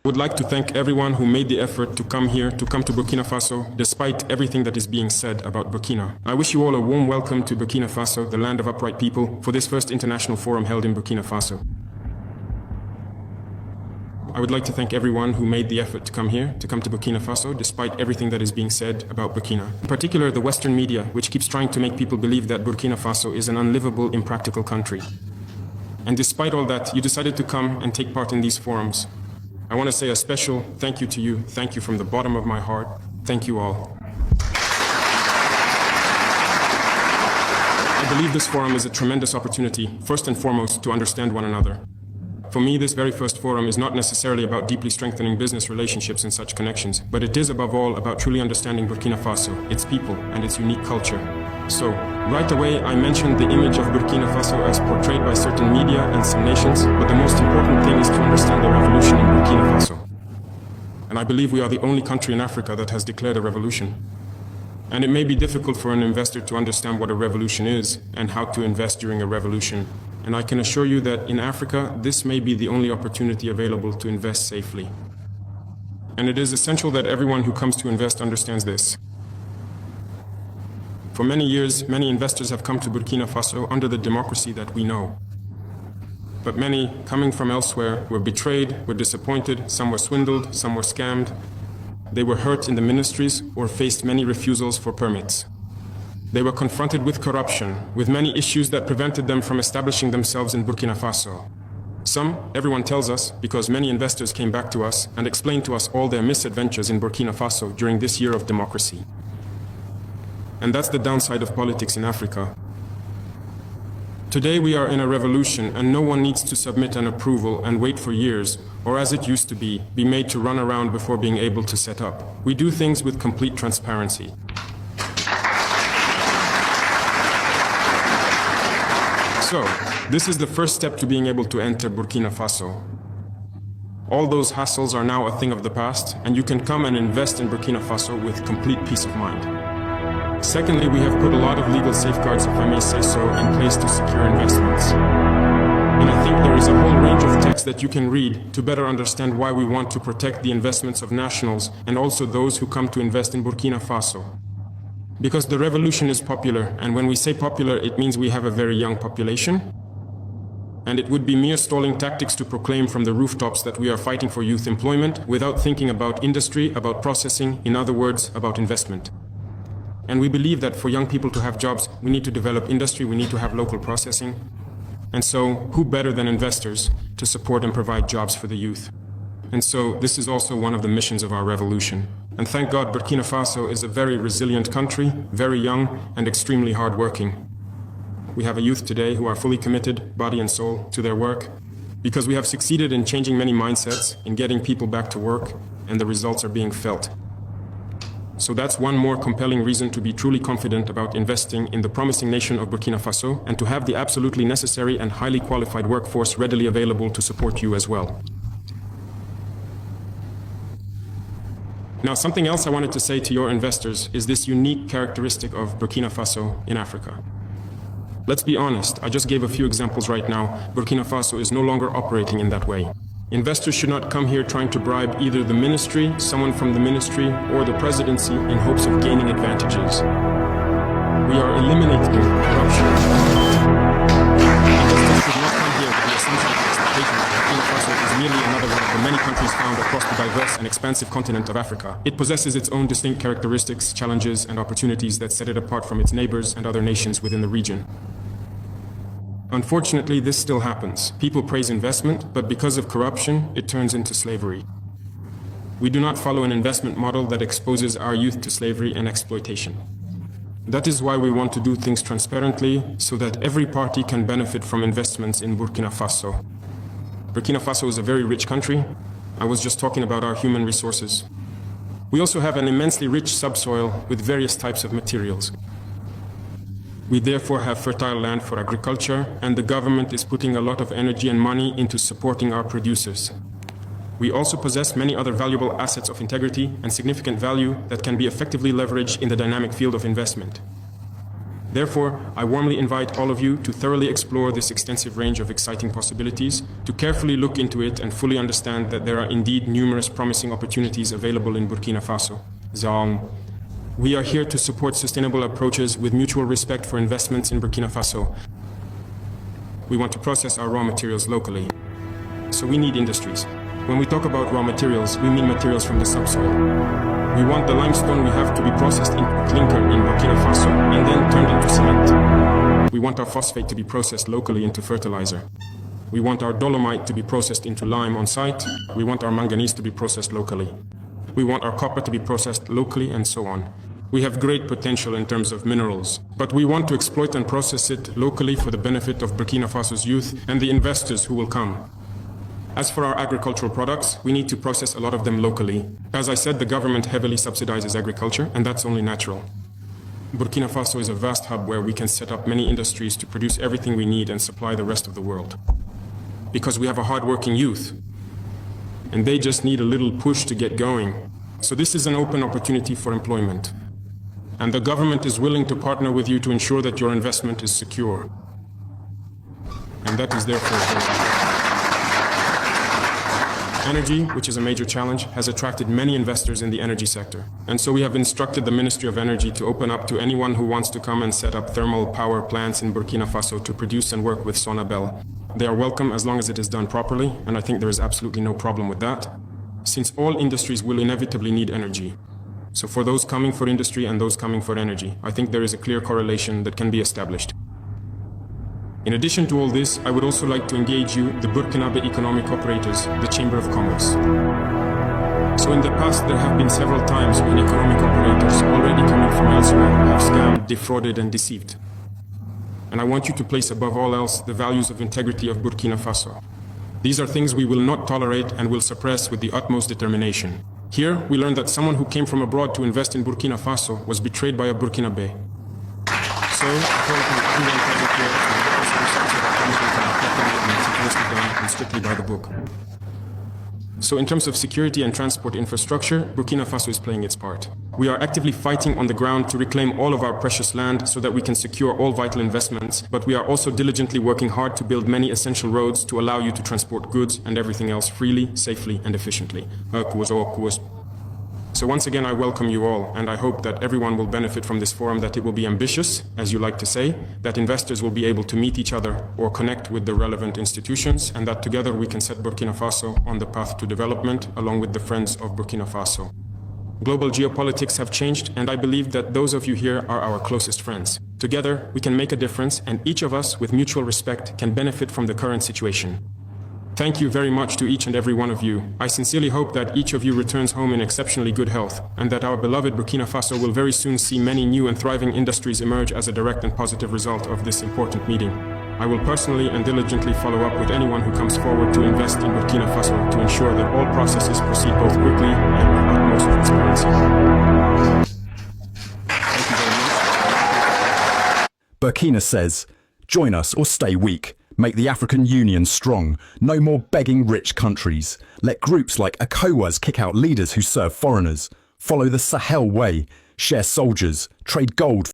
I would like to thank everyone who made the effort to come here, to come to Burkina Faso, despite everything that is being said about Burkina. I wish you all a warm welcome to Burkina Faso, the land of upright people, for this first international forum held in Burkina Faso. I would like to thank everyone who made the effort to come here, to come to Burkina Faso, despite everything that is being said about Burkina. In particular, the Western media, which keeps trying to make people believe that Burkina Faso is an unlivable, impractical country. And despite all that, you decided to come and take part in these forums. I want to say a special thank you to you. Thank you from the bottom of my heart. Thank you all. I believe this forum is a tremendous opportunity, first and foremost, to understand one another. For me, this very first forum is not necessarily about deeply strengthening business relationships and such connections, but it is above all about truly understanding Burkina Faso, its people, and its unique culture. So, right away, I mentioned the image of Burkina Faso as portrayed by certain media and some nations, but the most important thing is to understand the revolution in Burkina Faso. And I believe we are the only country in Africa that has declared a revolution. And it may be difficult for an investor to understand what a revolution is and how to invest during a revolution. And I can assure you that in Africa, this may be the only opportunity available to invest safely. And it is essential that everyone who comes to invest understands this. For many years, many investors have come to Burkina Faso under the democracy that we know. But many, coming from elsewhere, were betrayed, were disappointed, some were swindled, some were scammed. They were hurt in the ministries or faced many refusals for permits. They were confronted with corruption, with many issues that prevented them from establishing themselves in Burkina Faso. Some, everyone tells us, because many investors came back to us and explained to us all their misadventures in Burkina Faso during this year of democracy. And that's the downside of politics in Africa. Today we are in a revolution and no one needs to submit an approval and wait for years, or as it used to be made to run around before being able to set up. We do things with complete transparency. So, this is the first step to being able to enter Burkina Faso. All those hassles are now a thing of the past, and you can come and invest in Burkina Faso with complete peace of mind. Secondly, we have put a lot of legal safeguards, if I may say so, in place to secure investments. And I think there is a whole range of text that you can read to better understand why we want to protect the investments of nationals and also those who come to invest in Burkina Faso. Because the revolution is popular, and when we say popular, it means we have a very young population. And it would be mere stalling tactics to proclaim from the rooftops that we are fighting for youth employment without thinking about industry, about processing, in other words, about investment. And we believe that for young people to have jobs, we need to develop industry, we need to have local processing. And so, who better than investors to support and provide jobs for the youth? And so, this is also one of the missions of our revolution. And thank God, Burkina Faso is a very resilient country, very young, and extremely hardworking. We have a youth today who are fully committed, body and soul, to their work, because we have succeeded in changing many mindsets, in getting people back to work, and the results are being felt. So that's one more compelling reason to be truly confident about investing in the promising nation of Burkina Faso and to have the absolutely necessary and highly qualified workforce readily available to support you as well. Now, something else I wanted to say to your investors is this unique characteristic of Burkina Faso in Africa. Let's be honest, I just gave a few examples right now. Burkina Faso is no longer operating in that way. Investors should not come here trying to bribe either the ministry, someone from the ministry, or the presidency in hopes of gaining advantages. We are eliminating corruption. Investors should not come here with the assumption and expectation that Burkina Faso is merely another one of the many countries found across the diverse and expansive continent of Africa. It possesses its own distinct characteristics, challenges, and opportunities that set it apart from its neighbors and other nations within the region. Unfortunately, this still happens. People praise investment, but because of corruption, it turns into slavery. We do not follow an investment model that exposes our youth to slavery and exploitation. That is why we want to do things transparently, so that every party can benefit from investments in Burkina Faso. Burkina Faso is a very rich country. I was just talking about our human resources. We also have an immensely rich subsoil with various types of materials. We therefore have fertile land for agriculture, and the government is putting a lot of energy and money into supporting our producers. We also possess many other valuable assets of integrity and significant value that can be effectively leveraged in the dynamic field of investment. Therefore, I warmly invite all of you to thoroughly explore this extensive range of exciting possibilities, to carefully look into it and fully understand that there are indeed numerous promising opportunities available in Burkina Faso. We are here to support sustainable approaches with mutual respect for investments in Burkina Faso. We want to process our raw materials locally. So we need industries. When we talk about raw materials, we mean materials from the subsoil. We want the limestone we have to be processed into clinker in Burkina Faso and then turned into cement. We want our phosphate to be processed locally into fertilizer. We want our dolomite to be processed into lime on site. We want our manganese to be processed locally. We want our copper to be processed locally, and so on. We have great potential in terms of minerals, but we want to exploit and process it locally for the benefit of Burkina Faso's youth and the investors who will come. As for our agricultural products, we need to process a lot of them locally. As I said, the government heavily subsidizes agriculture, and that's only natural. Burkina Faso is a vast hub where we can set up many industries to produce everything we need and supply the rest of the world. Because we have a hard-working youth, and they just need a little push to get going. So this is an open opportunity for employment. And the government is willing to partner with you to ensure that your investment is secure. And that is therefore very important. Energy, which is a major challenge, has attracted many investors in the energy sector. And so we have instructed the Ministry of Energy to open up to anyone who wants to come and set up thermal power plants in Burkina Faso to produce and work with Sonabel. They are welcome as long as it is done properly, and I think there is absolutely no problem with that, since all industries will inevitably need energy. So for those coming for industry and those coming for energy, I think there is a clear correlation that can be established. In addition to all this, I would also like to engage you, the Burkinabe economic operators, the Chamber of Commerce. So in the past, there have been several times when economic operators already coming from elsewhere have scammed, defrauded, and deceived. And I want you to place above all else the values of integrity of Burkina Faso. These are things we will not tolerate and will suppress with the utmost determination. Here, we learned that someone who came from abroad to invest in Burkina Faso was betrayed by a Burkinabe. So, strictly by the book. So in terms of security and transport infrastructure, Burkina Faso is playing its part. We are actively fighting on the ground to reclaim all of our precious land so that we can secure all vital investments, but we are also diligently working hard to build many essential roads to allow you to transport goods and everything else freely, safely, and efficiently. So once again, I welcome you all, and I hope that everyone will benefit from this forum, that it will be ambitious, as you like to say, that investors will be able to meet each other or connect with the relevant institutions, and that together we can set Burkina Faso on the path to development, along with the friends of Burkina Faso. Global geopolitics have changed, and I believe that those of you here are our closest friends. Together, we can make a difference, and each of us, with mutual respect, can benefit from the current situation. Thank you very much to each and every one of you. I sincerely hope that each of you returns home in exceptionally good health, and that our beloved Burkina Faso will very soon see many new and thriving industries emerge as a direct and positive result of this important meeting. I will personally and diligently follow up with anyone who comes forward to invest in Burkina Faso to ensure that all processes proceed both quickly and with utmost transparency. Thank you very much. Burkina says, join us or stay weak. Make the African Union strong. No more begging rich countries. Let groups like ECOWAS kick out leaders who serve foreigners. Follow the Sahel way. Share soldiers. Trade gold